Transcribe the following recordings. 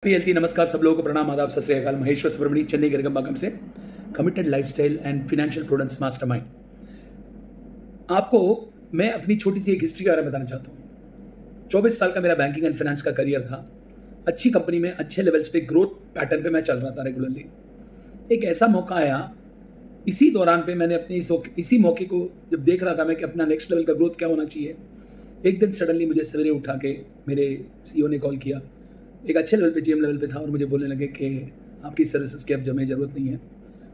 PLT नमस्कार सब लोगों को प्रणाम आदाब सत श्री अकाल। महेश्वर सुब्रमणी चेन्नई गिरगंबाकम से committed lifestyle and financial prudence mastermind. आपको मैं अपनी छोटी सी एक हिस्ट्री के बारे में बताना चाहता हूँ। 24 साल का मेरा बैंकिंग एंड फाइनेंस का करियर था। अच्छी कंपनी में अच्छे लेवल्स पे ग्रोथ पैटर्न पे मैं चल रहा था रेगुलरली। एक ऐसा मौका आया, इसी दौरान पे मैंने अपने इसी मौके को जब देख रहा था मैं कि अपना नेक्स्ट लेवल का ग्रोथ क्या होना चाहिए, एक दिन सडनली मुझे सवेरे उठा के मेरे सीईओ ने कॉल किया। एक अच्छे लेवल पे जीएम लेवल पे था और मुझे बोलने लगे कि आपकी सर्विसेज की अब हमें ज़रूरत नहीं है।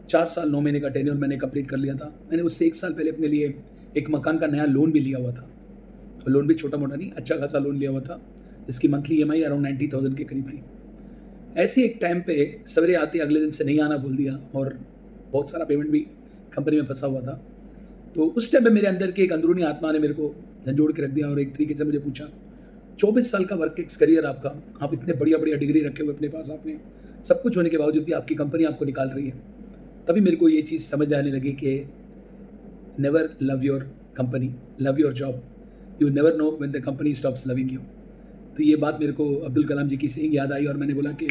4 साल 9 महीने का टेन्योर मैंने कंप्लीट कर लिया था। मैंने उससे 1 साल पहले अपने लिए एक मकान का नया लोन भी लिया हुआ था। तो लोन भी छोटा मोटा नहीं, अच्छा खासा लोन लिया हुआ था, जिसकी मंथली ईएमआई अराउंड 90,000 के करीब थी। ऐसे एक टाइम पे सवेरे आते अगले दिन से नहीं आना बोल दिया और बहुत सारा पेमेंट भी कंपनी में फंसा हुआ था। तो उस टाइम पे मेरे अंदर की एक अंदरूनी आत्मा ने मेरे को झंझोड़ के रख दिया और एक तरीके से मुझे पूछा, 24 साल का वर्क एक्स करियर आपका, आप इतने बढ़िया बढ़िया डिग्री रखे हुए अपने पास, आपने सब कुछ होने के बावजूद भी आपकी कंपनी आपको निकाल रही है। तभी मेरे को ये चीज़ समझ आने लगी कि never love your company, love your job, you never know when the company stops loving you. तो ये बात मेरे को अब्दुल कलाम जी की सेइंग याद आई और मैंने बोला कि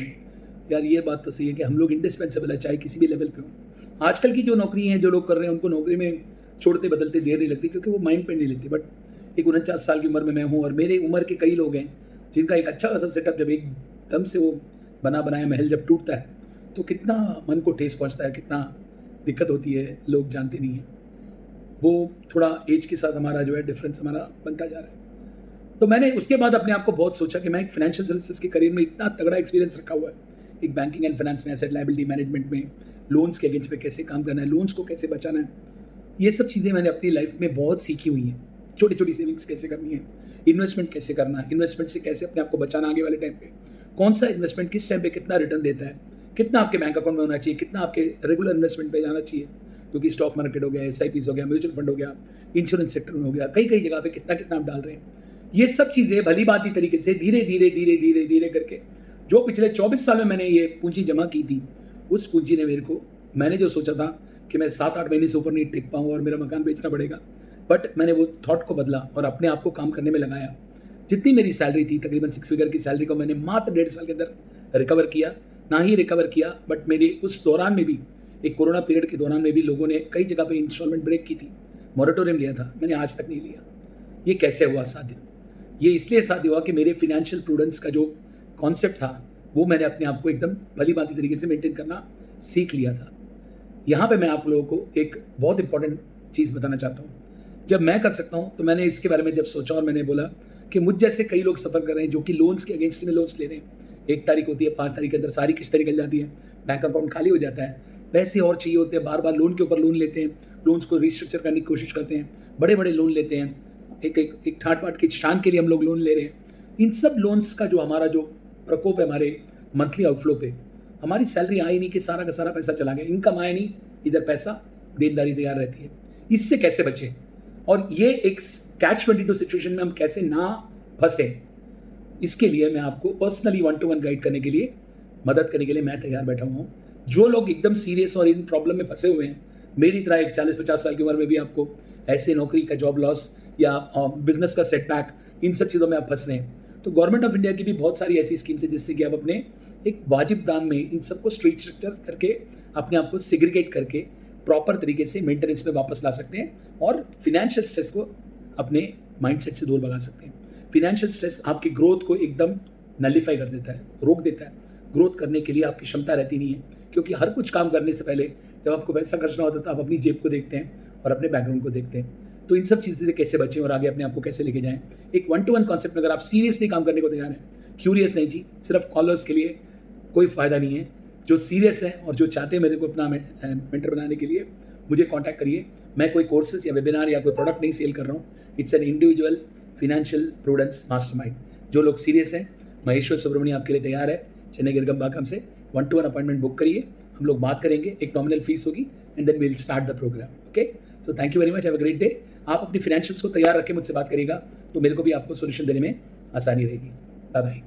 यार ये बात तो सही है कि हम लोग इंडिस्पेंसेबल है, चाहे किसी भी लेवल पे हो। आजकल की जो नौकरी हैं जो लोग कर रहे हैं उनको नौकरी में छोड़ते बदलते देर नहीं लगती क्योंकि वो माइंड पे नहीं लेती। बट एक 49 साल की उम्र में मैं हूँ और मेरे उम्र के कई लोग हैं जिनका एक अच्छा खासा सेटअप जब एकदम से वो बना बनाया महल जब टूटता है तो कितना मन को ठेस पहुँचता है, कितना दिक्कत होती है, लोग जानते नहीं हैं। वो थोड़ा एज के साथ हमारा जो है डिफरेंस हमारा बनता जा रहा है। तो मैंने उसके बाद अपने आप को बहुत सोचा कि मैं एक फाइनेंशियल सर्विसेज के करियर में इतना तगड़ा एक्सपीरियंस रखा हुआ है, एक बैंकिंग एंड फाइनेंस में, एसेट लायबिलिटी मैनेजमेंट में, लोन्स के अगेंस्ट पे कैसे काम करना है, लोन्स को कैसे बचाना है, ये सब चीज़ें मैंने अपनी लाइफ में बहुत सीखी हुई हैं। छोटी छोटी सेविंग्स कैसे करनी है, इन्वेस्टमेंट कैसे करना है, इन्वेस्टमेंट से कैसे अपने आप को बचाना आगे वाले टाइम पे, कौन सा इन्वेस्टमेंट किस टाइम पे कितना रिटर्न देता है, कितना आपके बैंक अकाउंट में होना चाहिए, कितना आपके रेगुलर इन्वेस्टमेंट पे जाना चाहिए, क्योंकि स्टॉक मार्केट हो गया, SIPs हो गया, म्यूचुअल फंड हो गया, इंश्योरेंस सेक्टर में हो गया, कई कई जगह पे कितना कितना आप डाल रहे हैं। ये सब चीज़ें भली भांति तरीके से धीरे धीरे धीरे धीरे धीरे करके जो पिछले 24 साल में मैंने ये पूंजी जमा की थी, उस पूंजी ने मेरे को, मैंने जो सोचा था कि मैं 7-8 महीने से ऊपर नहीं टिक पाऊँ और मेरा मकान बेचना पड़ेगा, बट मैंने वो थॉट को बदला और अपने आप को काम करने में लगाया। जितनी मेरी सैलरी थी, तकरीबन 6 फिगर की सैलरी को मैंने मात्र 1.5 साल के अंदर रिकवर किया। ना ही रिकवर किया बट मेरे उस दौरान में भी, एक कोरोना पीरियड के दौरान में भी लोगों ने कई जगह पे इंस्टॉलमेंट ब्रेक की थी, मोरेटोरियम लिया था, मैंने आज तक नहीं लिया। ये कैसे हुआ साध्य? ये इसलिए साध्य हुआ कि मेरे फाइनेंशियल प्रूडेंस का जो कॉन्सेप्ट था वो मैंने अपने आप को एकदम भली भांति तरीके से मेंटेन करना सीख लिया था। यहाँ पे मैं आप लोगों को एक बहुत इंपॉर्टेंट चीज़ बताना चाहता हूँ। जब मैं कर सकता हूँ तो मैंने इसके बारे में जब सोचा और मैंने बोला कि मुझ जैसे कई लोग सफ़र कर रहे हैं जो कि लोन्स के अगेंस्ट में लोन्स ले रहे हैं। 1 तारीख होती है, 5 तारीख के अंदर सारी किस्तें निकल जाती है, बैंक अकाउंट खाली हो जाता है, पैसे और चाहिए होते हैं, बार बार लोन के ऊपर लोन लेते हैं, लोन्स को रिस्ट्रक्चर करने की कोशिश करते हैं, बड़े बड़े लोन लेते हैं, एक ठाट बाट की शान के लिए हम लोग लोन ले रहे हैं। इन सब लोन्स का जो हमारा जो प्रकोप है हमारे मंथली आउटफ्लो पे, हमारी सैलरी आई नहीं कि सारा का सारा पैसा चला गया, इनकम आया नहीं, इधर पैसा देनदारी तैयार रहती है। इससे कैसे बचें और ये एक कैच 22 सिचुएशन में हम कैसे ना फंसे, इसके लिए मैं आपको पर्सनली 1-to-1 गाइड करने के लिए, मदद करने के लिए मैं तैयार बैठा हुआ हूँ। जो लोग एकदम सीरियस और इन प्रॉब्लम में फंसे हुए हैं, मेरी तरह एक 40-50 साल की उम्र में भी आपको ऐसे नौकरी का जॉब लॉस या बिजनेस का सेटबैक, इन सब चीज़ों में आप फंस रहे हैं, तो गवर्नमेंट ऑफ इंडिया की भी बहुत सारी ऐसी स्कीम्स है जिससे कि आप अपने एक वाजिब दाम में इन सबको स्ट्रक्चर करके अपने आप को सिग्रीगेट करके प्रॉपर तरीके से मेंटेनेंस में वापस ला सकते हैं और फिनेंशियल स्ट्रेस को अपने माइंडसेट से दूर भगा सकते हैं। फिनेंशियल स्ट्रेस आपकी ग्रोथ को एकदम नलिफाई कर देता है, रोक देता है। ग्रोथ करने के लिए आपकी क्षमता रहती नहीं है, क्योंकि हर कुछ काम करने से पहले जब आपको पैसा खर्चना होता है तो आप अपनी जेब को देखते हैं और अपने बैकग्राउंड को देखते हैं। तो इन सब चीज़ों से कैसे बचें और आगे अपने आप को कैसे लेके जाएं, एक 1-to-1 कॉन्सेप्ट में अगर आप सीरियसली काम करने को तैयार हैं, क्यूरियस नहीं जी, सिर्फ कॉलर्स के लिए कोई फ़ायदा नहीं है। जो सीरियस है और जो चाहते हैं मेरे को अपना मेंटर बनाने के लिए, मुझे कांटेक्ट करिए। मैं कोई कोर्सेज या वेबिनार या कोई प्रोडक्ट नहीं सेल कर रहा हूँ। It's an individual financial prudence mastermind. जो लोग सीरियस हैं, महेश्वर सुब्रमणी आपके लिए तैयार है। चेन्नई गिरगंबाकम से 1-to-1 अपॉइंटमेंट बुक करिए, हम लोग बात करेंगे, एक नॉमिनल फीस होगी and then we will start the programme. Okay, so thank you very much, have a great day. आप अपनी फाइनेंशियल्स को तैयार रखें, मुझसे बात करिएगा तो मेरे को भी आपको सोल्यूशन देने में आसानी रहेगी। Bye bye.